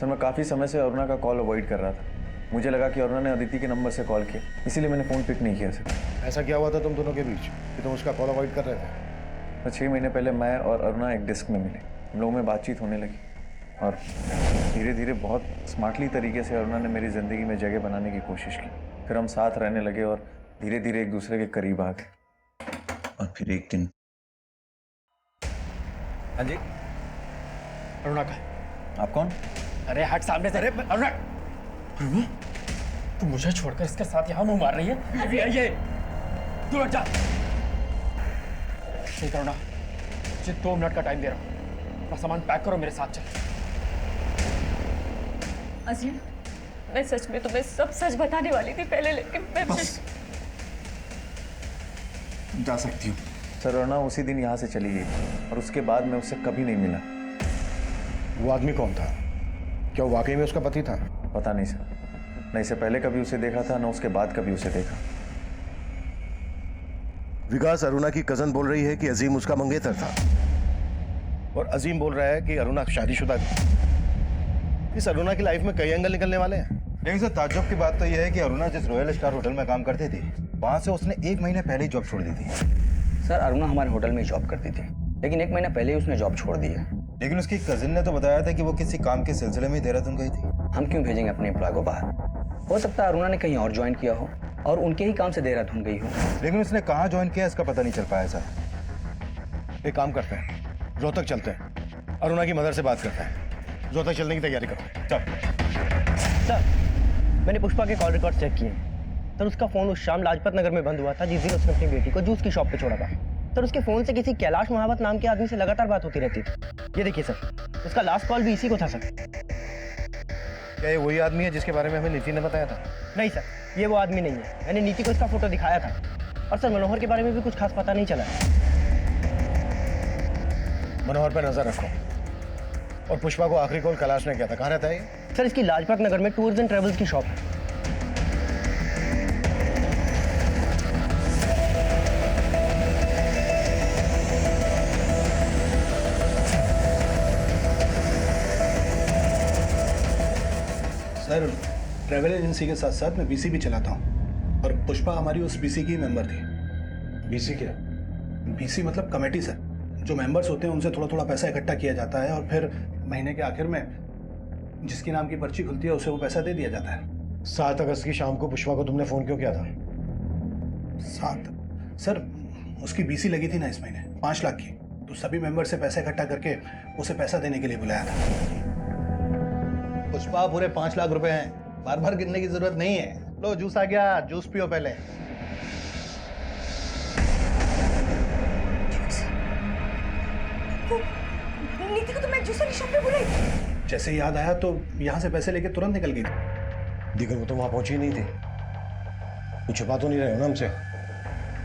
Sir मैं काफ़ी समय से अरुणा का कॉल अवॉइड कर रहा था। मुझे लगा कि अरुणा ने अदिति के नंबर से कॉल किया, इसीलिए मैंने फ़ोन पिक नहीं किया सर। ऐसा क्या हुआ था तुम दोनों के बीच कि तुम उसका कॉल अवॉइड कर रहे थे? तो 6 महीने पहले मैं और अरुणा एक डिस्क में मिले, हम लोगों में बातचीत होने लगी और धीरे धीरे बहुत स्मार्टली तरीके से अरुणा ने मेरी ज़िंदगी में जगह बनाने की कोशिश की। फिर हम साथ रहने लगे और धीरे धीरे एक दूसरे के करीब आ गए। और फिर एक दिन। हाँ जी, अरुणा का। आप कौन? अरे हट सामने से। अरे अरुणा, तू मुझे छोड़कर इसके साथ यहाँ मुंह मार रही है? ये तू हट जा। ठीक अरुणा, मुझे 2 मिनट का टाइम दे रहा हूँ। अपना सामान पैक करो, मेरे साथ चल। अजीम, मैं सच में तुम्हें सब सच बताने वाली थी पहले, लेकिन मैं बस जा सकती हूँ। सर अरुणा उसी दिन यहाँ से चली गई और उसके बाद मैं उससे कभी नहीं मिला। वो आदमी कौन था? क्या वो वाकई में उसका पति था? पता नहीं सर, न इससे पहले कभी उसे देखा था न उसके बाद कभी उसे देखा। विकास, अरुणा की कजन बोल रही है कि अजीम उसका मंगेतर था और अजीम बोल रहा है कि अरुणा शादीशुदा थी। इस अरुणा की लाइफ में कई एंगल निकलने वाले हैं। लेकिन सर ताज्जुब की बात तो यह है कि अरुणा जिस रॉयल स्टार होटल में काम करती थी, वहां से उसने 1 महीने पहले ही जॉब छोड़ दी थी। सर अरुणा हमारे होटल में जॉब करती थी, लेकिन 1 महीना पहले ही उसने जॉब छोड़ दी है। लेकिन उसकी कजिन ने तो बताया था कि वो किसी काम के सिलसिले में देहरादून गई थी। हम क्यों भेजेंगे अपने एम्प्लॉय को बाहर? हो सकता है अरुणा ने कहीं और ज्वाइन किया हो और उनके ही काम से देहरादून गई हो। लेकिन उसने कहाँ ज्वाइन किया इसका पता नहीं चल पाया सर। एक काम करते हैं, रोहतक चलते हैं, अरुणा की मदर से बात करते हैं। रोहतक चलने की तैयारी करते हैं। चल। सर, मैंने पुष्पा के कॉल रिकॉर्ड चेक किए। सर उसका फोन उस शाम लाजपत नगर में बंद हुआ था जिस दिन उसने अपनी बेटी को जूस की शॉप पे छोड़ा था। सर उसके फोन से किसी कैलाश महावत नाम के आदमी से लगातार बात होती रहती थी। ये देखिए सर, उसका लास्ट कॉल भी इसी को था सर। क्या ये वही आदमी है जिसके बारे में हमें नीति ने बताया था? नहीं सर, ये वो आदमी नहीं है। मैंने नीति को इसका फोटो दिखाया था। और सर मनोहर के बारे में भी कुछ खास पता नहीं चला। मनोहर पर नजर रखो। और पुष्पा को आखिरी कॉल कैलाश ने किया था। कहाँ रहता है ये? सर इसकी लाजपत नगर में टूर्स एंड ट्रेवल्स की शॉप है। सर ट्रैवल एजेंसी के साथ साथ मैं बीसी भी चलाता हूँ और पुष्पा हमारी उस बीसी की मेंबर थी। बीसी क्या? बीसी मतलब कमेटी सर। जो मेंबर्स होते हैं उनसे थोड़ा थोड़ा पैसा इकट्ठा किया जाता है और फिर महीने के आखिर में जिसके नाम की पर्ची खुलती है उसे वो पैसा दे दिया जाता है। 7 अगस्त की शाम को पुष्पा को तुमने फोन क्यों किया था? 7 सर, उसकी बीसी लगी थी ना इस महीने 5 लाख की, तो सभी मेंबर से पैसा इकट्ठा करके उसे पैसा देने के लिए बुलाया था। पुष्पा पूरे 5 लाख रुपए हैं, बार बार गिनने की जरूरत नहीं है। लो जूस आ गया, जूस पियो पहले। नीति को तो मैं जूस वाली शॉप पे बुलाई। जैसे ही याद आया तो यहाँ से पैसे लेके तुरंत निकल गई। लेकिन वो तो वहां पहुंची नहीं थी। कुछ छुपा तो नहीं रहे हो ना हमसे?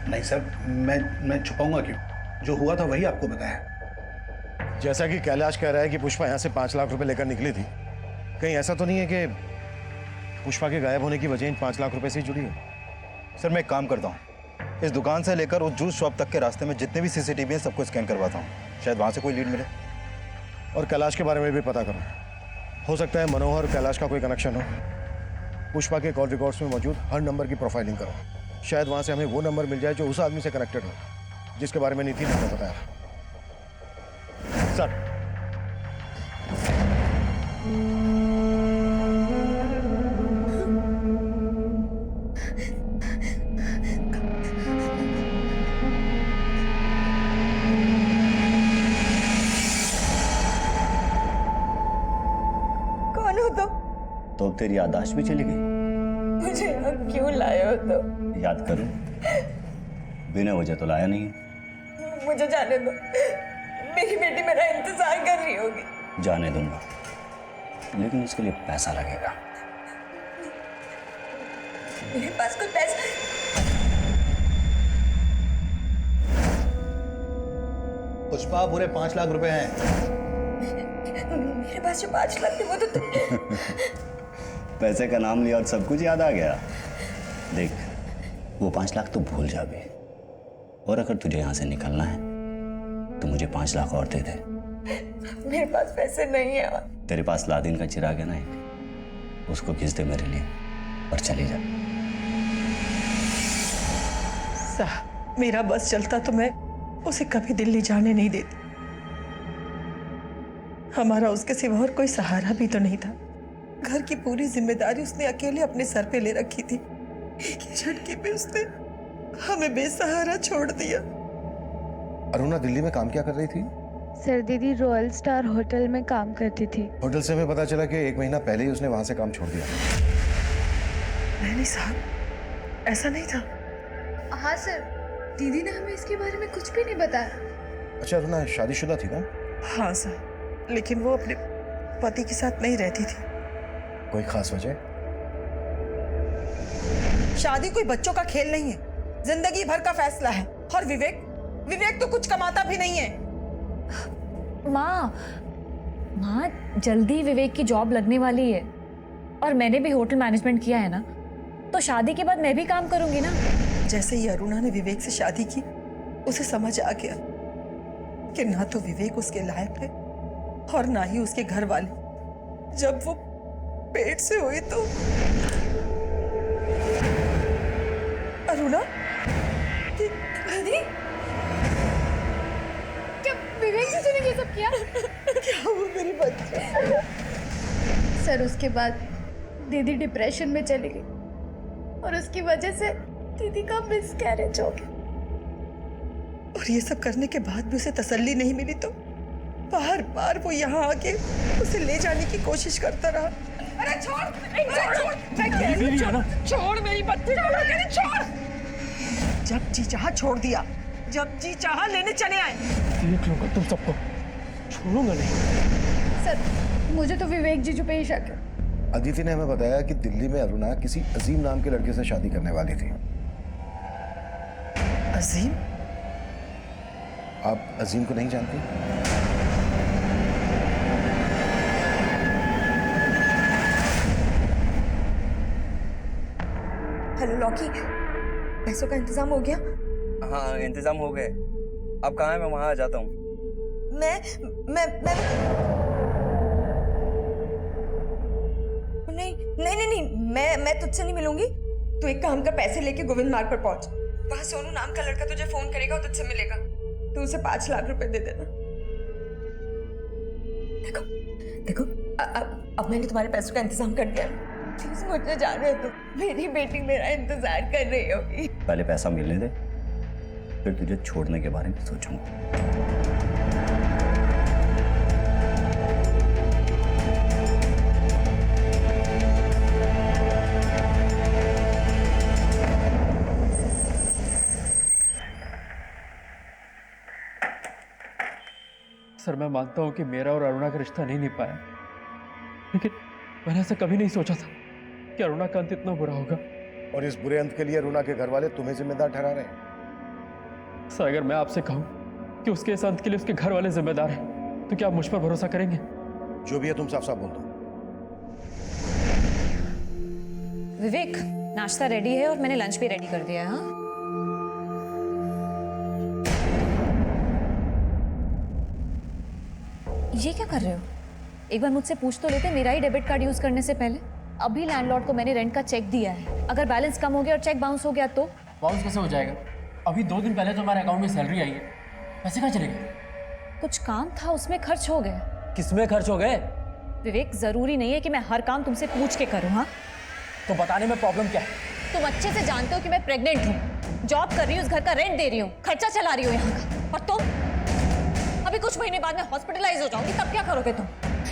नहीं सर, मैं छुपाऊंगा क्यों? जो हुआ था वही आपको बताया। जैसा कि कैलाश कह रहा है कि पुष्पा यहाँ से 5 लाख रुपए लेकर निकली थी, कहीं ऐसा तो नहीं है कि पुष्पा के गायब होने की वजह इन 5 लाख रुपए से जुड़ी है? सर मैं एक काम करता हूँ, इस दुकान से लेकर उस जूस शॉप तक के रास्ते में जितने भी सीसीटीवी हैं सबको स्कैन करवाता हूँ, शायद वहाँ से कोई लीड मिले। और कैलाश के बारे में भी पता करो। हो सकता है मनोहर और कैलाश का कोई कनेक्शन हो। पुष्पा के कॉल रिकॉर्ड्स में मौजूद हर नंबर की प्रोफाइलिंग करो, शायद वहाँ से हमें वो नंबर मिल जाए जो उस आदमी से कनेक्टेड हो जिसके बारे में नीति ने हमें बताया। सर तो अब तेरी याददाश्त भी चली गई। मुझे यहाँ क्यों लाए हो तो? याद करूं, बिना वजह तो लाया नहीं। मुझे जाने दो, मेरी बेटी मेरा इंतजार कर रही होगी। जाने दूंगा, लेकिन इसके लिए पैसा लगेगा। मेरे पास कोई पैसा। पुष्पा पूरे 5 लाख रुपए हैं। मेरे पास जो 5 लाख थे वो तो पैसे का नाम लिया और सब कुछ याद आ गया। देख, वो 5 लाख तो भूल जा भी, और अगर तुझे यहाँ से निकलना है तो मुझे 5 लाख और दे दे। मेरे पास पैसे नहीं है। तेरे पास लादिन का चिराग है ना एक, उसको खींच दे मेरे लिए और चले जा। साहब मेरा बस चलता तो मैं उसे कभी दिल्ली जाने नहीं देती। हमारा उसके सिवा और कोई सहारा भी तो नहीं था। घर की पूरी जिम्मेदारी उसने अकेले अपने सर पे ले रखी थी। एक ही झटके पे उसने हमें बेसहारा छोड़ दिया। अरुणा दिल्ली में काम क्या कर रही थी? सर दीदी रॉयल स्टार होटल में काम करती थी। होटल से हमें पता चला कि 1 महीना पहले ही उसने वहां से काम छोड़ दिया। नहीं साहब, ऐसा नहीं था। हाँ सर, दीदी ने हमें इसके बारे में कुछ भी नहीं बताया। अच्छा, अरुणा शादीशुदा थी ना? हाँ सर, लेकिन वो अपने पति के साथ नहीं रहती थी। कोई खास वजह? शादी कोई बच्चों का खेल नहीं है, जिंदगी भर का फैसला है। और विवेक तो कुछ कमाता भी नहीं है। माँ जल्दी विवेक की जॉब लगने वाली है और मैंने भी होटल मैनेजमेंट किया है ना, तो शादी के बाद मैं भी काम करूंगी ना। जैसे ही अरुणा ने विवेक से शादी की, उसे समझ आ गया कि ना तो विवेक उसके लायक है और ना ही उसके घर वाले। जब वो पेट से हुई तो अरुणा दीदी, क्या विवेक जी ने ये सब किया? क्या वो मेरी बच्ची? सर उसके बाद दीदी डिप्रेशन में चली गई और उसकी वजह से दीदी का मिसकैरेज हो गया। और ये सब करने के बाद भी उसे तसल्ली नहीं मिली तो बार बार वो यहाँ आके उसे ले जाने की कोशिश करता रहा। अरे छोड़, मैं कह रही हूँ, छोड़ मेरी बच्ची, छोड़। जब जी चाहा छोड़ दिया, जब जी चाहा लेने चले आए। देख लूंगा तुम सबको, छोड़ूंगा नहीं। सर मुझे तो विवेक जीजू पे ही शक है। अदिति ने हमें बताया कि दिल्ली में अरुणा किसी अजीम नाम के लड़के से शादी करने वाली थी। अजीम? आप अजीम को नहीं जानती? हेलो लॉकी, पैसों का इंतजाम हो गया? हाँ इंतजाम हो गए। अब कहाँ है? मैं वहाँ आ जाता हूँ। मैं नहीं, मैं तुझसे नहीं मिलूंगी। तू एक काम कर, पैसे लेके गोविंद मार्ग पर पहुंच। वहां सोनू नाम का लड़का तुझे फोन करेगा और तुझसे मिलेगा। तू उसे 5 लाख रुपए दे देना। देखो अब मैंने तुम्हारे पैसों का इंतजाम कर दिया। प्लीज मुझे जाने दो, मेरी बेटी मेरा इंतजार कर रही होगी। पहले पैसा मिलने दे, फिर तुझे छोड़ने के बारे में सोचूंगा। सर मैं मानता हूँ कि मेरा और अरुणा का रिश्ता नहीं निभ पाया, लेकिन मैंने ऐसा कभी नहीं सोचा था कि अरुणा का अंत इतना बुरा होगा। और इस बुरे अंत के लिए अरुणा के घर वाले तुम्हें जिम्मेदार ठहरा रहे हैं। सर अगर मैं आपसे कहूँ कि उसके इस अंत के लिए उसके घर वाले जिम्मेदार हैं, तो क्या आप मुझ पर भरोसा करेंगे? जो भी है तुम साफ साफ बोल दो। विवेक नाश्ता रेडी है और मैंने लंच भी रेडी कर दिया है। हाँ ये क्या कर रहे हो? एक बार मुझसे पूछ तो लेते मेरा ही डेबिट कार्ड यूज करने से पहले। अभी लैंडलॉर्ड को मैंने रेंट का चेक दिया है, अगर बैलेंस कम हो गया और चेक बाउंस हो गया तो? बाउंस कैसे हो जाएगा? अभी 2 दिन पहले तो हमारे अकाउंट में सैलरी आई है, पैसे कहाँ चले गए? कुछ काम था उसमें खर्च हो गए। किसमें खर्च हो गए? विवेक जरूरी नहीं है कि मैं हर काम तुमसे पूछ के करूँ। हाँ तो बताने में प्रॉब्लम क्या है? तुम अच्छे से जानते हो कि मैं प्रेग्नेंट हूँ, जॉब कर रही हूँ, उस घर का रेंट दे रही हूँ, खर्चा चला रही हूँ यहाँ का। और तुम अभी कुछ महीने बाद में हॉस्पिटलाइज हो जाऊंगी, तब क्या करोगे तुम?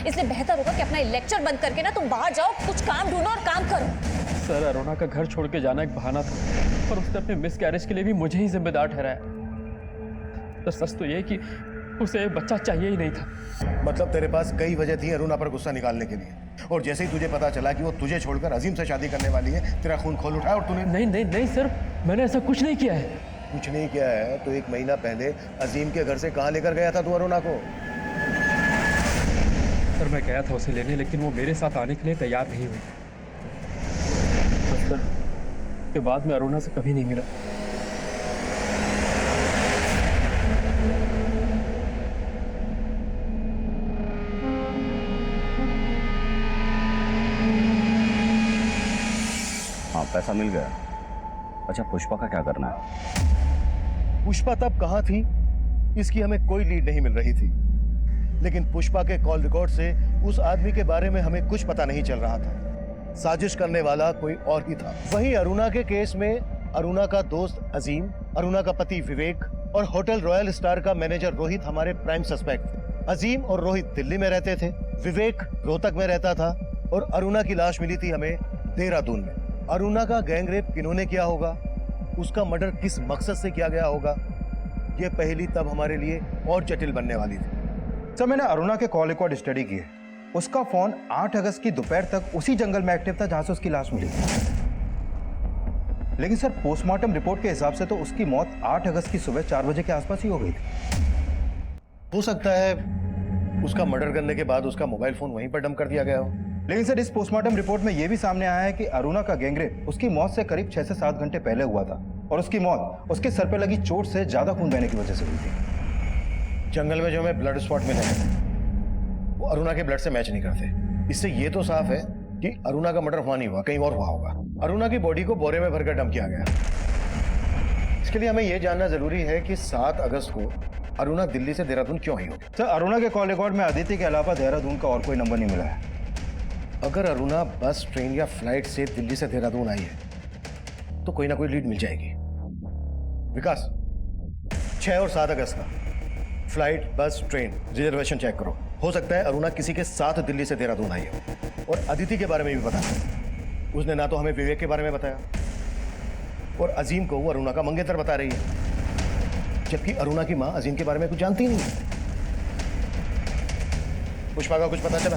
इसलिए बेहतर होगा कि अपना लेक्चर बंद करके ना तुम बाहर जाओ, कुछ काम ढूंढो और काम करो। सर अरुणा का घर छोड़ के जाना एक बहाना था, पर उसने अपने मिसकैरेज के लिए भी मुझे ही जिम्मेदार ठहराया। तो सच तो ये कि उसे बच्चा चाहिए ही नहीं था। मतलब तेरे पास कई वजह थी अरुणा पर गुस्सा निकालने के लिए, और जैसे ही तुझे पता चला कि वो तुझे छोड़कर अजीम से शादी करने वाली है, तेरा खून खोल उठा और तूने... नहीं सर, मैंने ऐसा कुछ नहीं किया है। कुछ नहीं किया है तो 1 महीना पहले अजीम के घर से कहाँ लेकर गया था तू अरुणा को? सर मैं गया था उसे लेने, लेकिन वो मेरे साथ आने के लिए तैयार नहीं हुई। सर के बाद में अरुणा से कभी नहीं मिला। पैसा मिल गया। अच्छा, पुष्पा का क्या करना है? पुष्पा तब कहाँ थी इसकी हमें कोई लीड नहीं मिल रही थी, लेकिन पुष्पा के कॉल रिकॉर्ड से उस आदमी के बारे में हमें कुछ पता नहीं चल रहा था। साजिश करने वाला कोई और ही था। वहीं अरुणा के केस में अरुणा का दोस्त अजीम, अरुणा का पति विवेक और होटल रॉयल स्टार का मैनेजर रोहित हमारे प्राइम सस्पेक्ट थे। अजीम और रोहित दिल्ली में रहते थे, विवेक रोहतक में रहता था और अरुणा की लाश मिली थी हमें देहरादून में। अरुणा का गैंग रेप किन्होंने किया होगा, उसका मर्डर किस मकसद से किया गया होगा, यह पहेली तब हमारे लिए और जटिल बनने वाली थी। सर, मैंने अरुणा के कॉल रिकॉर्ड स्टडी किए। उसका फोन 8 अगस्त की दोपहर तक उसी जंगल में एक्टिव था जहां से उसकी लाश मिली। लेकिन सर, पोस्टमार्टम रिपोर्ट के हिसाब से तो उसकी मौत 8 अगस्त की सुबह 4 बजे के आसपास ही हो गई थी। हो सकता है उसका मर्डर करने के बाद उसका मोबाइल फोन वहीं पर डंप कर दिया गया हो। लेकिन सर, इस पोस्टमार्टम रिपोर्ट में यह भी सामने आया है कि अरुणा का गैंगरेप उसकी मौत से करीब 6 से 7 घंटे पहले हुआ था और उसकी मौत उसके सर पर लगी चोट से ज्यादा खून बहने की वजह से हुई थी। जंगल में जो हमें ब्लड स्पॉट मिले हैं वो अरुणा के ब्लड से मैच नहीं करते। इससे ये तो साफ है कि अरुणा का मर्डर वहां नहीं हुआ, कहीं और हुआ होगा। अरुणा की बॉडी को बोरे में भरकर डंप किया गया। इसके लिए हमें यह जानना जरूरी है कि 7 अगस्त को अरुणा दिल्ली से देहरादून क्यों आई होगी। सर, अरुणा के कॉल रिकॉर्ड में अदिति के अलावा देहरादून का और कोई नंबर नहीं मिला है। अगर अरुणा बस, ट्रेन या फ्लाइट से दिल्ली से देहरादून आई है तो कोई ना कोई लीड मिल जाएगी। विकास, 6 और 7 अगस्त का फ्लाइट, बस, ट्रेन रिजर्वेशन चेक करो। हो सकता है अरुणा किसी के साथ दिल्ली से देहरादून आई हो। और अदिति के बारे में भी पता है, उसने ना तो हमें विवेक के बारे में बताया और अजीम को वो अरुणा का मंगेतर बता रही है, जबकि अरुणा की मां अजीम के बारे में कुछ जानती ही नहीं। पुष्पा का कुछ पता चला?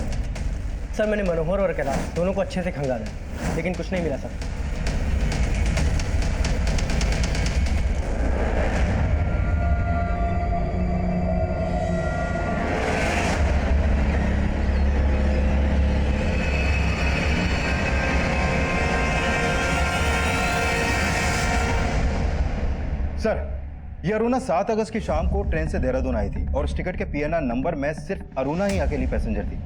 सर, मैंने मनोहर और कैलाश दोनों को अच्छे से खंगाला, लेकिन कुछ नहीं मिला सर। सर, ये अरुणा 7 अगस्त की शाम को ट्रेन से देहरादून आई थी और उस टिकट के PNR नंबर में सिर्फ अरुणा ही अकेली पैसेंजर थी।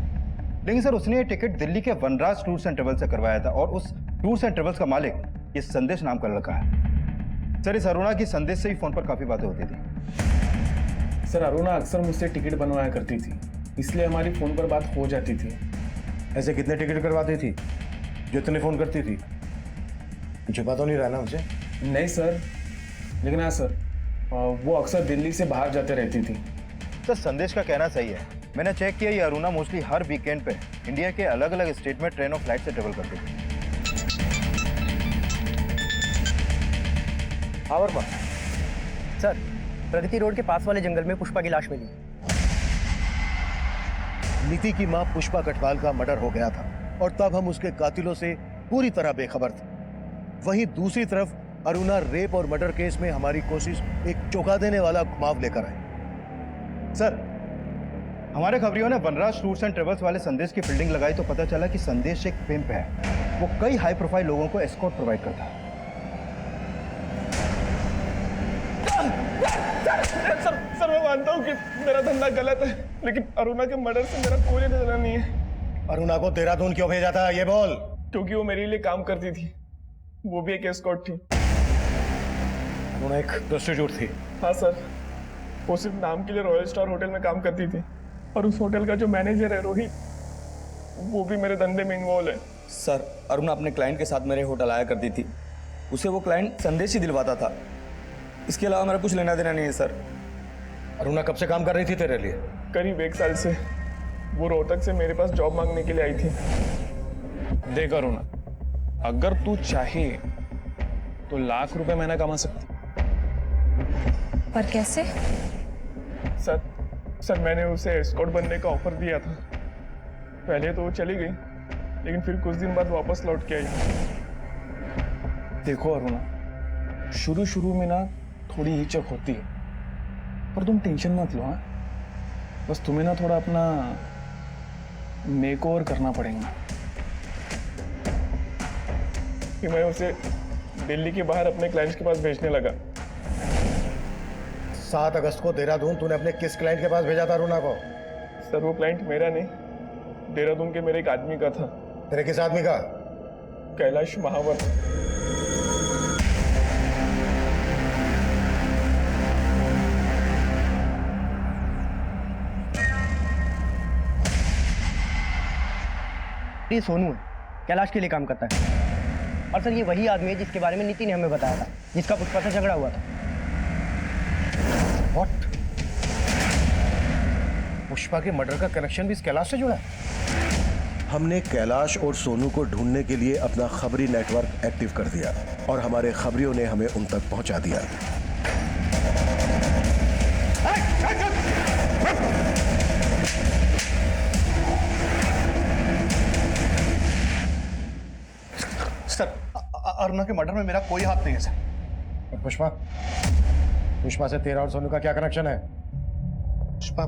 लेकिन सर, उसने ये टिकट दिल्ली के वनराज टूर्स एंड ट्रेवल्स से करवाया था और उस टूर्स एंड ट्रेवल्स का मालिक ये संदेश नाम का लड़का है। सर, इस अरुणा की संदेश से ही फोन पर काफी बातें होती थी। सर, अरुणा अक्सर मुझसे टिकट बनवाया करती थी, इसलिए हमारी फोन पर बात हो जाती थी। ऐसे कितने टिकट करवाती थी जो इतने फोन करती थी? छुपा तो नहीं रहा ना मुझे? नहीं सर, लेकिन हाँ सर, वो अक्सर दिल्ली से बाहर जाते रहती थी। सर, संदेश का कहना सही है। मैंने चेक किया, ये अरुणा मोस्टली हर वीकेंड पे इंडिया के अलग अलग स्टेट में ट्रेन और फ्लाइट से ट्रेवल करती थी। और बात सर, प्रगति रोड के पास वाले जंगल में पुष्पा की लाश मिली। नीति की मां पुष्पा कटवाल का मर्डर हो गया था और तब हम उसके कातिलों से पूरी तरह बेखबर थे। वहीं दूसरी तरफ अरुणा रेप और मर्डर केस में हमारी कोशिश एक चौंका देने वाला घुमाव लेकर आई। सर, हमारे खबरियों ने वनराज टूर्स एंड ट्रेवल्स वाले संदेश की फील्डिंग लगाई तो पता चला कि संदेश एक पिंप है। वो कई हाई प्रोफाइल लोगों को एस्कॉर्ट प्रोवाइड करता है। सर, मैं मानता हूँ कि मेरा धंधा गलत है, लेकिन अरुणा के मर्डर से मेरा कोई लेना नहीं है। अरुणा को देहरादून क्यों भेजा था ये बोल। क्योंकि वो मेरे लिए काम करती थी, वो भी एक एस्कॉर्ट थी। अरुणा एक प्रोस्टिट्यूट थी? हाँ सर, वो सिर्फ नाम के लिए रॉयल स्टार होटल में काम करती थी और उस होटल का जो मैनेजर है रोहित, वो भी मेरे धंधे में इन्वॉल्व है। सर, अरुणा अपने क्लाइंट के साथ मेरे होटल आया करती थी, उसे वो क्लाइंट संदेश ही दिलवाता था। इसके अलावा मेरा कुछ लेना देना नहीं है सर। अरुणा कब से काम कर रही थी तेरे लिए? करीब 1 साल से। वो रोहतक से मेरे पास जॉब मांगने के लिए आई थी। देख अरुणा, अगर तू चाहे तो लाख रुपए महीना कमा सकती। पर कैसे? सर, मैंने उसे एस्कॉर्ट बनने का ऑफर दिया था। पहले तो वो चली गई, लेकिन फिर कुछ दिन बाद वापस लौट के आई। देखो अरुणा, शुरू में ना थोड़ी हिचक होती है, पर तुम टेंशन मत लो। हाँ, बस तुम्हें ना थोड़ा अपना मेकओवर करना पड़ेगा। कि मैं उसे दिल्ली के बाहर अपने क्लाइंट्स के पास भेजने लगा। 7 अगस्त को देहरादून तूने अपने किस क्लाइंट के पास भेजा था अरुणा को? सर, वो क्लाइंट मेरा नहीं, देहरादून के मेरे एक आदमी का था। तेरे किस आदमी का? कैलाश महावर। ये सोनू है, कैलाश के लिए काम करता है। और सर ये वही आदमी है जिसके बारे में नीति ने हमें बताया था, जिसका पुष्पा से झगड़ा हुआ था। व्हाट? पुष्पा के मर्डर का कनेक्शन भी इस कैलाश से जुड़ा है? हमने कैलाश और सोनू को ढूंढने के लिए अपना खबरी नेटवर्क एक्टिव कर दिया और हमारे खबरियों ने हमें उन तक पहुंचा दिया। सर, अरुणा के मर्डर में मेरा कोई हाथ नहीं है सर। और पुष्पा? पुष्पा से तेरा और सोनू का क्या कनेक्शन है? पुष्पा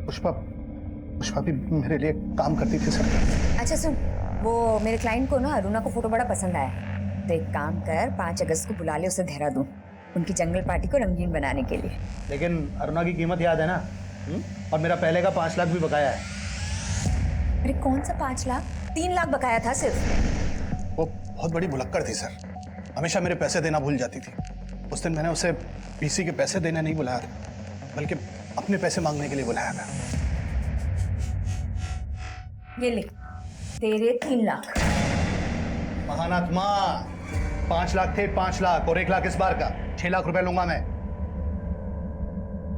पुष्पा पुष्पा भी मेरे लिए काम करती थी सर। अच्छा सुन, वो मेरे क्लाइंट को ना अरुणा को फोटो बड़ा पसंद आया, तो एक काम कर 5 अगस्त को बुला ले उसे देहरादून, उनकी जंगल पार्टी को रंगीन बनाने के लिए। लेकिन अरुणा की कीमत याद है ना? और मेरा पहले का 5 लाख भी बकाया है। अरे कौन सा 5 लाख? 3 लाख बकाया था सिर्फ। वो बहुत बड़ी भुलक्कड़ थी सर, हमेशा मेरे पैसे देना भूल जाती थी। उस दिन मैंने उसे पीसी के पैसे देने नहीं बुलाया था, बल्कि अपने पैसे मांगने के लिए बुलाया था। ये ले तेरे 3 लाख। महानात्मा, 5 लाख थे, 5 लाख और 1 लाख इस बार का, 6 लाख रुपए लूंगा मैं।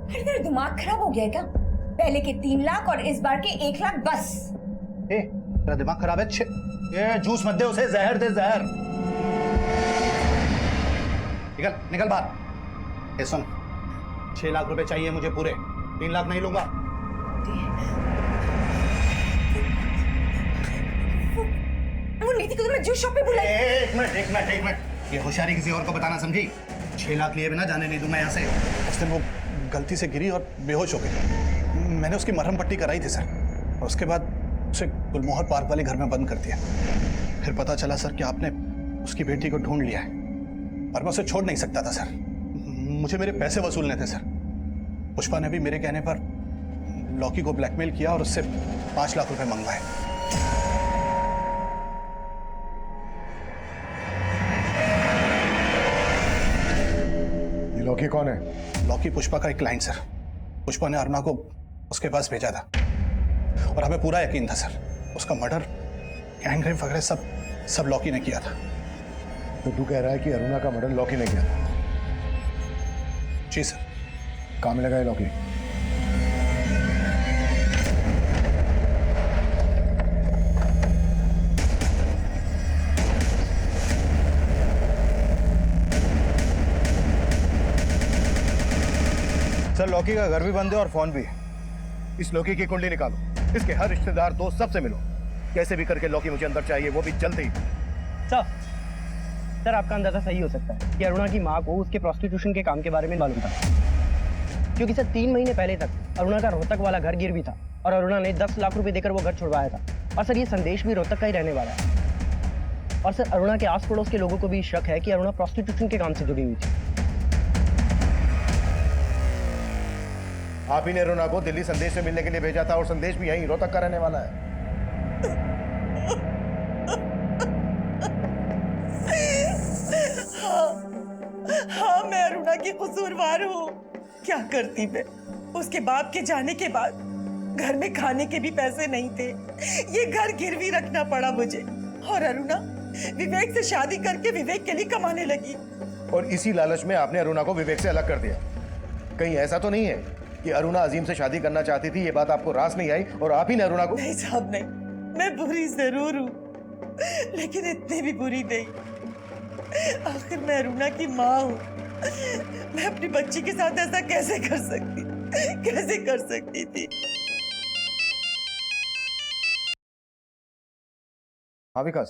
अरे तेरा दिमाग खराब हो गया है क्या? पहले के 3 लाख और इस बार के 1 लाख बस। तेरा दिमाग खराब है? ये जूस मत दे उसे, जहर दे, जहर। निकल निकल बाहर। सुन, 6 लाख रुपए चाहिए मुझे पूरे, 3 लाख नहीं लूंगा। वो नीति को तो मैं जूस शॉप पे बुलाई। एक मिनट, ये होशियारी किसी और को बताना समझी? 6 लाख लिए बिना जाने नहीं दूंगा यहाँ से। उस दिन वो गलती से गिरी और बेहोश हो गई। मैंने उसकी मरहम पट्टी कराई थी सर, और उसके बाद उसे गुलमोहर पार्क वाले घर में बंद कर दिया। फिर पता चला सर कि आपने उसकी बेटी को ढूंढ लिया है, और मैं उसे छोड़ नहीं सकता था सर। मुझे मेरे पैसे वसूलने थे सर। पुष्पा ने भी मेरे कहने पर लॉकी को ब्लैकमेल किया और उससे 5 लाख रुपए मंगवाए। ये लॉकी कौन है? लॉकी पुष्पा का एक क्लाइंट सर। पुष्पा ने अरुणा को उसके पास भेजा था, और हमें पूरा यकीन था सर, उसका मर्डर, गैंगरेप वगैरह सब लॉकी ने किया था। तो तू कह रहा है कि अरुणा का मर्डर लॉकी ने किया? जी सर। कहाँ में लगा है लॉकी? सर लॉकी का घर भी बंद है और फोन भी। इस लॉकी की कुंडली निकालो, इसके हर रिश्तेदार दोस्त सबसे मिलो, कैसे भी करके लॉकी मुझे अंदर चाहिए, वो भी जल्दी। सर आपका अंदाजा सही हो सकता है कि अरुणा की माँ को उसके प्रोस्टिट्यूशन के काम के बारे में मालूम था, क्योंकि सर 3 महीने पहले तक अरुणा का रोहतक वाला घर गिरवी था और अरुणा ने 10 लाख रुपए देकर वो घर छुड़वाया था। और सर ये संदेश भी रोहतक का ही रहने वाला है। और सर अरुणा के आस पड़ोस के लोगों को भी शक है कि अरुणा प्रोस्टिट्यूशन के काम से जुड़ी हुई थी। आप ही ने अरुणा को दिल्ली संदेश से मिलने के लिए भेजा था, और संदेश भी यहीं रोहतक का रहने वाला है। हाँ, मैं अरुणा की कसूरवार हूँ। क्या करती मैं? उसके बाप के जाने के बाद घर में खाने के भी पैसे नहीं थे, ये घर गिरवी रखना पड़ा मुझे। और अरुणा विवेक से शादी करके विवेक के लिए कमाने लगी, और इसी लालच में आपने अरुणा को विवेक से अलग कर दिया। कहीं ऐसा तो नहीं है कि अरुणा अजीम से शादी करना चाहती थी, ये बात आपको रास नहीं आई और आप ही ने अरुणा को? नहीं साहब नहीं, मैं बुरी जरूर हूँ, लेकिन इतनी भी बुरी नहीं। आखिर मैं अरुणा की माँ हूँ, मैं अपनी बच्ची के साथ ऐसा कैसे कर सकती थी? हाँ विकास,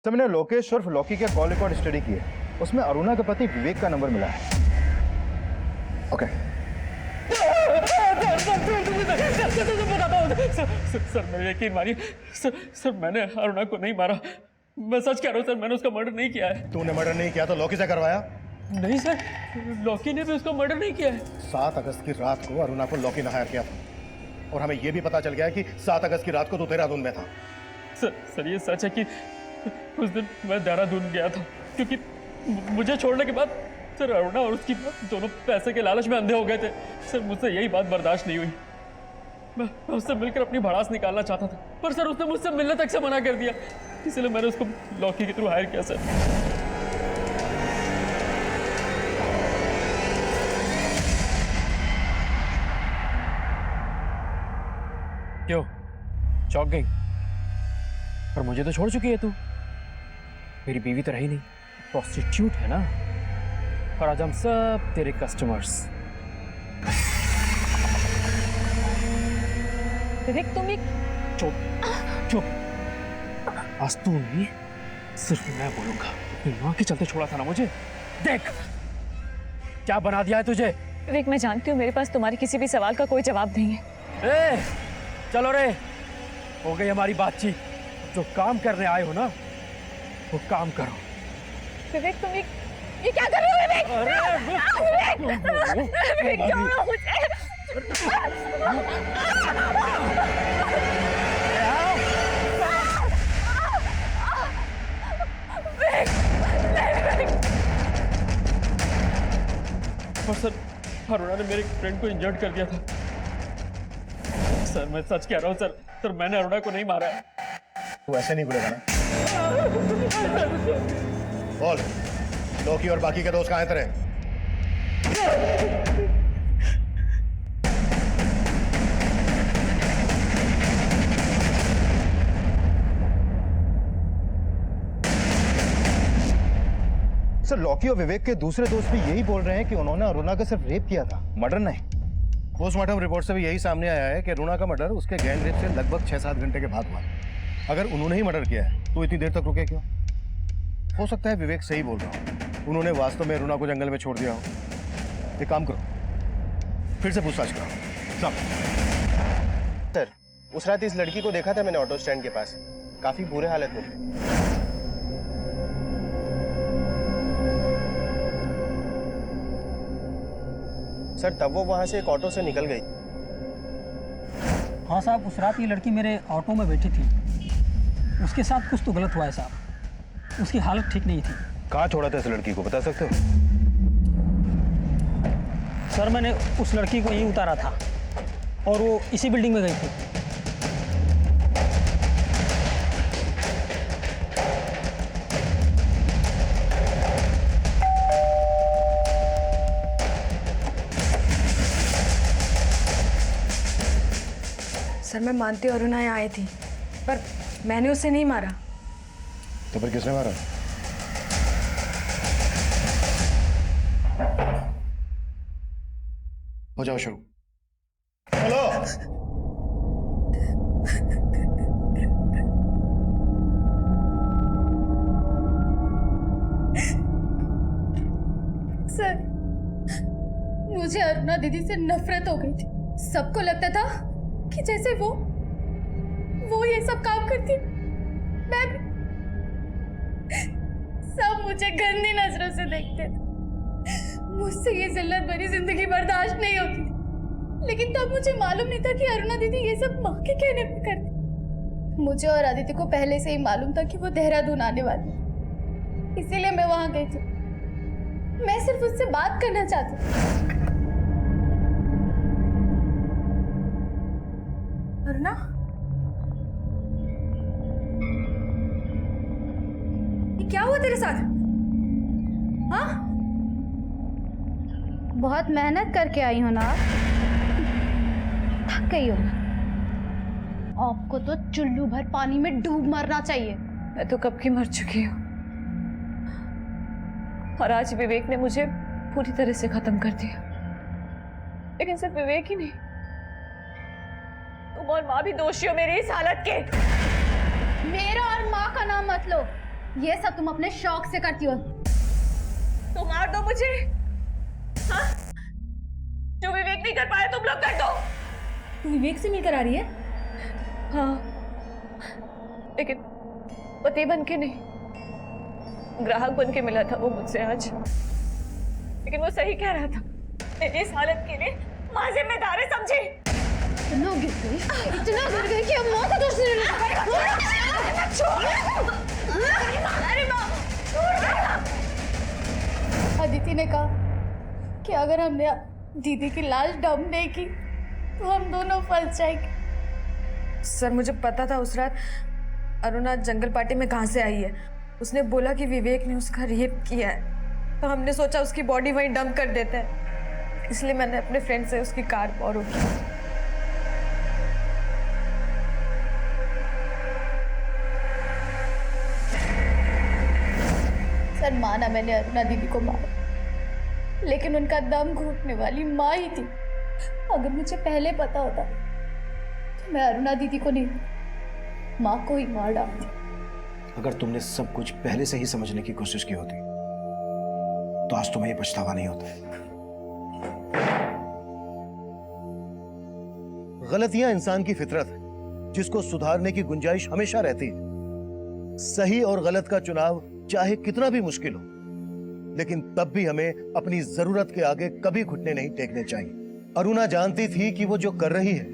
सर मैंने लोकेश उर्फ लॉकी के कॉल रिकॉर्ड स्टडी किए, उसमें अरुणा के पति विवेक का नंबर मिला है। ओके सर मेरे यकीन मानिए सर मैंने अरुणा को नहीं मारा, मैं सच कह रहा हूँ सर, मैंने उसका मर्डर नहीं किया है। तूने मर्डर नहीं किया तो लॉकी से करवाया? नहीं सर, लॉकी ने भी उसका मर्डर नहीं किया है। 7 अगस्त की रात को अरुणा को लॉकी ने हायर किया था, और हमें यह भी पता चल गया है कि 7 अगस्त की रात को तू देहरादून में था। सर ये सच है कि उस दिन मैं देहरादून गया था, क्योंकि मुझे छोड़ने के बाद सर अरुणा और उसकी दोनों पैसे के लालच में अंधे हो गए थे। सर मुझसे यही बात बर्दाश्त नहीं हुई, मैं उससे मिलकर अपनी भड़ास निकालना चाहता था, पर सर उसने मुझसे मिलने तक से मना कर दिया, इसलिए मैंने उसको लॉकी के थ्रू हायर किया सर। क्यों चौंक गई? पर मुझे तो छोड़ चुकी है तू, मेरी बीवी तो रही नहीं, प्रोस्टिट्यूट है ना, और आज हम सब तेरे कस्टमर्स। विवेक तुम एक चुप चुप, आज तू नहीं सिर्फ मैं बोलूंगा। अपनी माँ के चलते छोड़ा था ना मुझे, देख क्या बना दिया है तुझे। विवेक मैं जानती हूँ मेरे पास तुम्हारे किसी भी सवाल का कोई जवाब नहीं है। ए, चलो रे, हो गई हमारी बातचीत, जो काम करने आए हो ना वो काम करो। विवेक तुम ये क्या कर रहे हो विवेक? अरे विवेक क्या हुआ मुझे? और सर अरुणा ने मेरे फ्रेंड को इंजर्ड कर दिया था। सर मैं सच कह रहा हूँ सर, सर मैंने अरुणा को नहीं मारा है। तू ऐसे नहीं बोलेगा ना। बोल, लॉकी और बाकी के दोस्त कहाँ हैं तेरे? सर लॉकी और विवेक के दूसरे दोस्त भी यही बोल रहे हैं कि उन्होंने अरुणा का सिर्फ रेप किया था, मर्डर नहीं। पोस्टमार्टम रिपोर्ट से भी यही सामने आया है कि अरुणा का मर्डर उसके गैंग रेप से लगभग 6-7 घंटे के बाद हुआ। अगर उन्होंने ही मर्डर किया है तो इतनी देर तक रुके क्यों? हो सकता है विवेक सही बोल रहा हो, उन्होंने वास्तव में अरुणा को जंगल में छोड़ दिया हो। एक काम करो, फिर से पूछताछ करो। सब सर उस रात इस लड़की को देखा था मैंने ऑटो स्टैंड के पास, काफी बुरे हालत में थी। सर तब वो वहां से एक ऑटो से निकल गई। हाँ साहब, उस रात ये लड़की मेरे ऑटो में बैठी थी, उसके साथ कुछ तो गलत हुआ है साहब, उसकी हालत ठीक नहीं थी। कहाँ छोड़ा था इस लड़की को, बता सकते हो? सर मैंने उस लड़की को यहीं उतारा था और वो इसी बिल्डिंग में गई थी। सर मैं मानती हूँ अरुणा यहाँ आई थी, पर मैंने उसे नहीं मारा। तो फिर किसने मारा? हो जाओ शुरू। हेलो सर मुझे अरुणा दीदी से नफरत हो गई थी। सबको लगता था कि जैसे वो ये सब काम करती, मैं भी। सब मुझे गंदी नजरों से देखते थे, मुझसे ये जिल्लत भरी जिंदगी बर्दाश्त नहीं होती थी। लेकिन तब मुझे मालूम नहीं था कि अरुणा दीदी ये सब माँ के कहने पे करती। मुझे और आदित्य को पहले से ही मालूम था कि वो देहरादून आने वाली, इसीलिए मैं वहां गई थी। मैं सिर्फ उससे बात करना चाहती थी। अरुणा, ये क्या हुआ तेरे साथ? हाँ? बहुत मेहनत करके आई हो ना, थक गई हो ना? आपको तो चुल्लू भर पानी में डूब मरना चाहिए। मैं तो कब की मर चुकी हूँ, और आज विवेक ने मुझे पूरी तरह से खत्म कर दिया। लेकिन सिर्फ विवेक ही नहीं, तुम और माँ भी दोषी हो मेरी इस हालत के। मेरा और माँ का नाम मत लो, ये सब तुम अपने शौक से करती हो। तो मार दो मुझे, हाँ? जो विवेक नहीं कर पाया तुम लोग कर दो। तू विवेक से मिलकर आ रही है? हाँ, लेकिन पति बन के नहीं, ग्राहक बन के मिला था वो मुझसे आज। लेकिन वो सही कह रहा था, मेरी इस हालत के लिए माँ जिम्मेदार है, समझी? इतना गिर गई कि अब माँ का दोष नहीं लगा। अदिति ने कहा कि अगर हमने दीदी की लाश डंप नहीं की तो हम दोनों फंस जाएंगे। सर मुझे पता था उस रात अरुणा जंगल पार्टी में कहाँ से आई है। उसने बोला कि विवेक ने उसका रेप किया है, तो हमने सोचा उसकी बॉडी वहीं डंप कर देते हैं, इसलिए मैंने अपने फ्रेंड से उसकी कार बोरो की। सर माना मैंने अरुणा दीदी को मारा, लेकिन उनका दम घुटने वाली माँ ही थी। अगर मुझे पहले पता होता तो मैं अरुणा दीदी को नहीं, माँ को ही मार डालती। अगर तुमने सब कुछ पहले से ही समझने की कोशिश की होती तो आज तुम्हें ये पछतावा नहीं होता। गलतियां इंसान की फितरत है, जिसको सुधारने की गुंजाइश हमेशा रहती है। सही और गलत का चुनाव चाहे कितना भी मुश्किल हो, लेकिन तब भी हमें अपनी जरूरत के आगे कभी घुटने नहीं टेकने चाहिए। अरुणा जानती थी कि वो जो कर रही है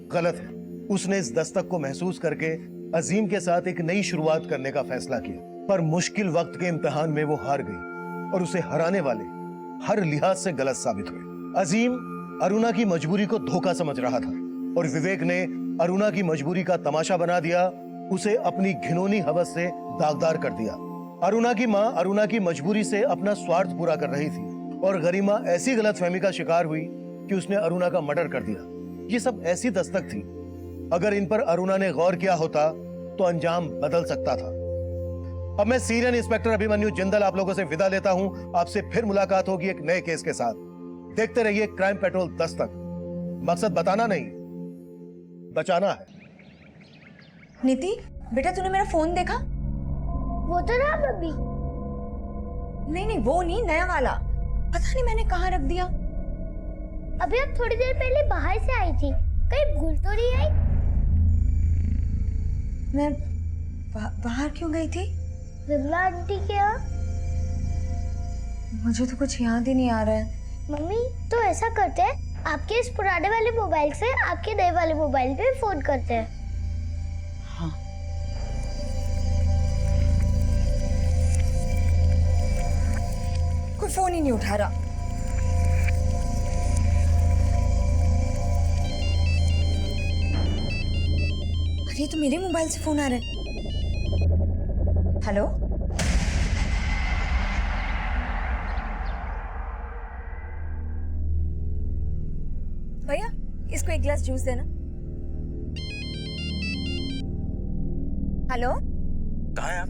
गलत है। उसने इस दस्तक को महसूस करके अजीम के साथ एक नई शुरुआत करने का फैसला किया, पर मुश्किल वक्त के इम्तिहान में वो हार गई और उसे हराने वाले हर लिहाज से गलत साबित हुए। अजीम अरुणा की मजबूरी को धोखा समझ रहा था और विवेक ने अरुणा की मजबूरी का तमाशा बना दिया, उसे अपनी घिनौनी हवस से दागदार कर दिया। अरुणा की माँ अरुणा की मजबूरी से अपना स्वार्थ पूरा कर रही थी और गरिमा ऐसी गलतफहमी का शिकार हुई कि उसने अरुणा का मर्डर कर दिया। ये सब ऐसी दस्तक थी, अगर इन पर अरुणा ने गौर किया होता तो अंजाम बदल सकता था। अब मैं सीनियर इंस्पेक्टर अभिमन्यु जिंदल आप लोगों से विदा लेता हूं। आपसे फिर मुलाकात होगी एक नए केस के साथ। देखते रहिए क्राइम पेट्रोल दस्तक। मकसद बताना नहीं, बचाना है। नीति बेटा, तूने मेरा फोन देखा? वो तो ना बब्बी। नहीं, वो नहीं, नया वाला। पता नहीं मैंने कहाँ रख दिया। अभी अब थोड़ी देर पहले बाहर से आई थी, कहीं भूल तो नहीं आई? मैं बाहर क्यों गई थी? विमला आंटी के यहाँ। मुझे तो कुछ याद ही नहीं आ रहा है। मम्मी तो ऐसा करते हैं, आपके इस पुराने वाले मोबाइल से आपके नए वाले मोबाइल पे फोन करते हैं। हाँ। कोई फोन ही नहीं उठा रहा। ये तो मेरे मोबाइल से फोन आ रहा है। हेलो, भैया इसको एक गिलास जूस देना। हेलो, कहाँ हैं आप?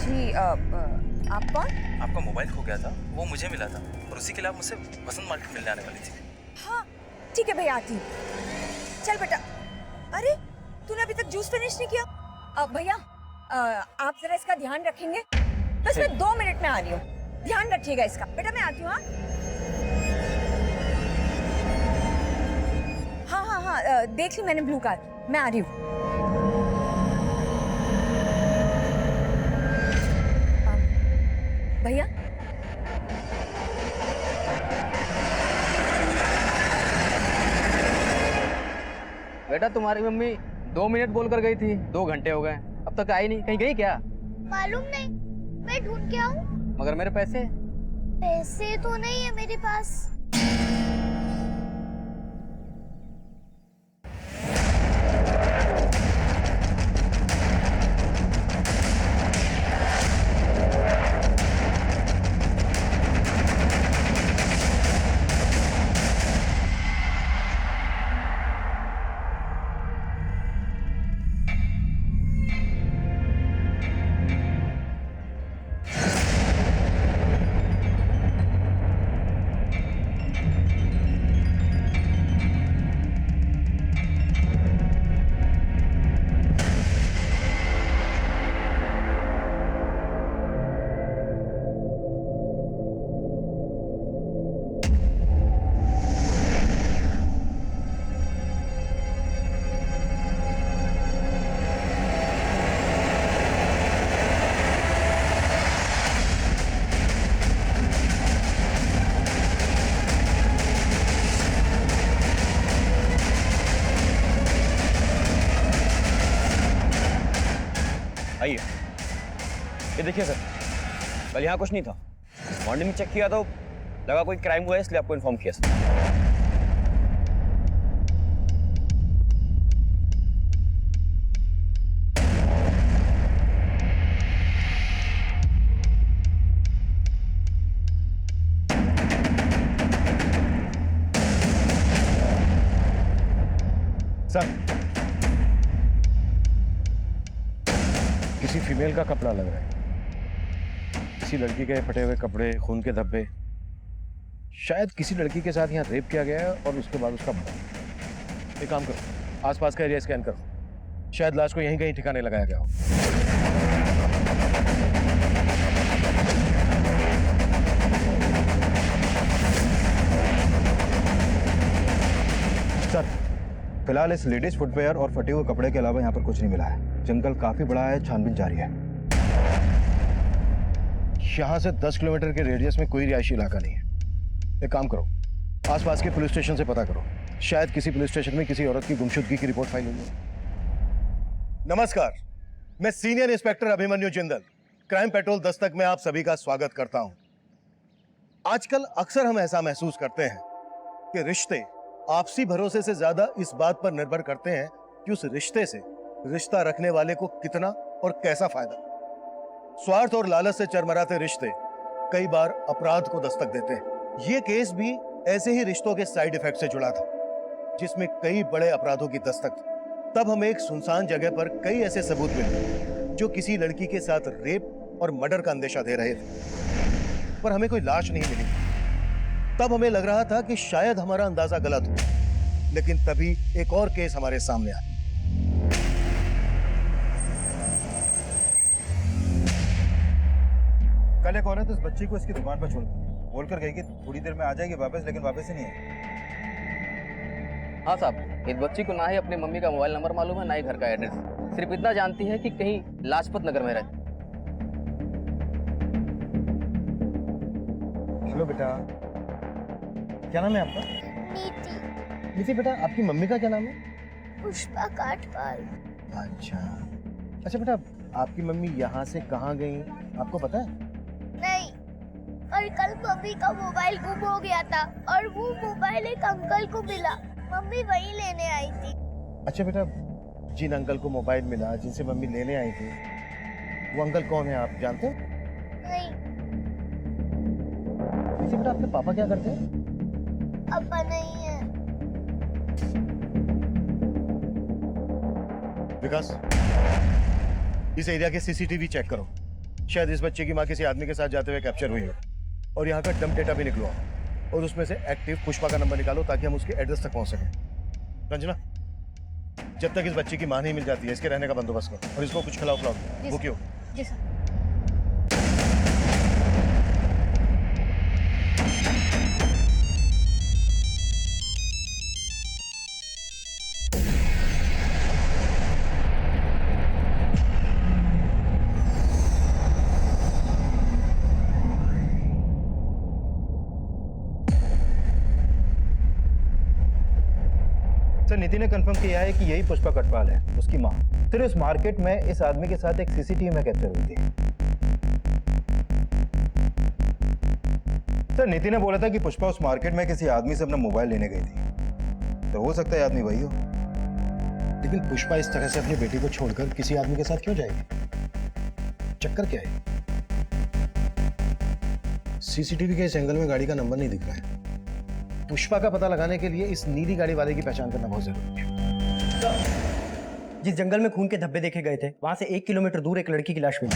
जी आप कौन? आपका मोबाइल खो गया था, वो मुझे मिला था और उसी के लिए आप मुझसे वसंत मार्केट मिलने आने वाली थी। हाँ ठीक है भैया, आती हूँ। चल बेटा। अरे तूने अभी तक जूस फिनिश नहीं किया। भैया आप जरा इसका ध्यान रखेंगे? बस मैं 2 मिनट में आ रही हूँ, ध्यान रखिएगा इसका। बेटा मैं आती हूँ। हाँ, देख ली मैंने ब्लू कार, मैं आ रही हूँ। भैया बेटा तुम्हारी मम्मी 2 मिनट बोल कर गई थी, 2 घंटे हो गए, अब तक आई नहीं। कहीं गई क्या? मालूम नहीं, मैं ढूंढ के आऊं। मगर मेरे पैसे? पैसे तो नहीं है मेरे पास। आइए, ये देखिए सर, कल यहाँ कुछ नहीं था। मॉर्निंग में चेक किया तो लगा कोई क्राइम हुआ है, इसलिए आपको इन्फॉर्म किया सर। किसी फीमेल का कपड़ा लग रहा है, किसी लड़की के फटे हुए कपड़े, खून के धब्बे। शायद किसी लड़की के साथ यहाँ रेप किया गया है और उसके बाद उसका मर्डर। एक काम करो, आसपास का एरिया स्कैन करो, शायद लाश को यहीं कहीं ठिकाने लगाया गया हो। सर, फिलहाल इस लेडीज फुटवेयर और फटे हुए कपड़े के अलावा यहाँ पर कुछ नहीं मिला है। जंगल काफी बड़ा है, छानबीन जारी है। यहाँ से 10 किलोमीटर के रेडियस में कोई रिहायशी इलाका नहीं है। एक काम करो, आसपास के पुलिस स्टेशन से पता करो, शायद किसी पुलिस स्टेशन में किसी औरत की गुमशुदगी की रिपोर्ट फाइल हुई है। नमस्कार, मैं senior inspector Abhimanyu Jindal, crime petrol Dastak में आप सभी का स्वागत करता हूं। आजकल अक्सर हम ऐसा महसूस करते हैं कि रिश्ते आपसी भरोसे से ज्यादा इस बात पर निर्भर करते हैं कि उस रिश्ते से रिश्ता रखने वाले को कितना और कैसा फायदा। स्वार्थ और लालच से चरमराते रिश्ते कई बार अपराध को दस्तक देते हैं। ये केस भी ऐसे ही रिश्तों के साइड इफेक्ट से जुड़ा था, जिसमें कई बड़े अपराधों की दस्तक थी। तब हमें एक सुनसान जगह पर कई ऐसे सबूत मिले जो किसी लड़की के साथ रेप और मर्डर का अंदेशा दे रहे थे, पर हमें कोई लाश नहीं मिली। तब हमें लग रहा था कि शायद हमारा अंदाजा गलत हो, लेकिन तभी एक और केस हमारे सामने आया। कल एक औरत इस बच्ची को इसकी दुकान पर छोड़ बोलकर गई कि थोड़ी देर में आ जाएगी वापस, लेकिन वापस ही नहीं है। हाँ साहब, इस बच्ची को ना ही अपनी मम्मी का मोबाइल नंबर मालूम है, ना ही घर का एड्रेस। सिर्फ इतना जानती है कि कहीं लाजपत नगर में रहती। हेलो बेटा, क्या नाम है आपका? नीति। नीति बेटा, आपकी मम्मी का क्या नाम है? पुष्पा काटपाल। अच्छा बेटा, आपकी मम्मी यहाँ से कहाँ गई आपको पता है? नहीं, और कल मम्मी का मोबाइल गुम हो गया था और वो मोबाइल एक अंकल को मिला। मम्मी वही लेने आई थी। अच्छा बेटा, जिन अंकल को मोबाइल मिला, जिनसे मम्मी लेने आई थी, वो अंकल कौन है आप जानते हो? नहीं। अच्छा बेटा, आपके पापा क्या करते हैं? पापा नहीं है। विकास, इस एरिया के सीसीटीवी चेक करो, शायद इस बच्चे की माँ किसी आदमी के साथ जाते हुए कैप्चर हुई हो। और यहाँ का डंप डेटा भी निकलवाओ और उसमें से एक्टिव पुष्पा का नंबर निकालो ताकि हम उसके एड्रेस तक पहुँच सकें। रंजना, जब तक इस बच्चे की माँ नहीं मिल जाती है, इसके रहने का बंदोबस्त करो और इसको कुछ खिलाओ पिलाओ। वो क्यों? जी सर। सर, नीति ने कंफर्म किया है कि यही पुष्पा कटवाल है, उसकी माँ। सर, इस मार्केट में इस आदमी के साथ एक सीसीटीवी में कैप्चर हुई थी। सर, नीति ने बोला था कि पुष्पा उस मार्केट में किसी आदमी से अपना मोबाइल लेने गई थी। तो हो सकता है आदमी वही हो। लेकिन पुष्पा इस तरह से अपनी बेटी को छोड़कर किसी आदमी के साथ क्यों जाएगी? चक्कर क्या है? सीसीटीवी के इस एंगल में गाड़ी का नंबर नहीं दिख रहा है। पुष्पा का पता लगाने के लिए इस नीली गाड़ी वाले की पहचान करना बहुत जरूरी है। जिस जंगल में खून के धब्बे देखे गए थे, वहां से 1 किलोमीटर दूर एक लड़की की लाश मिली।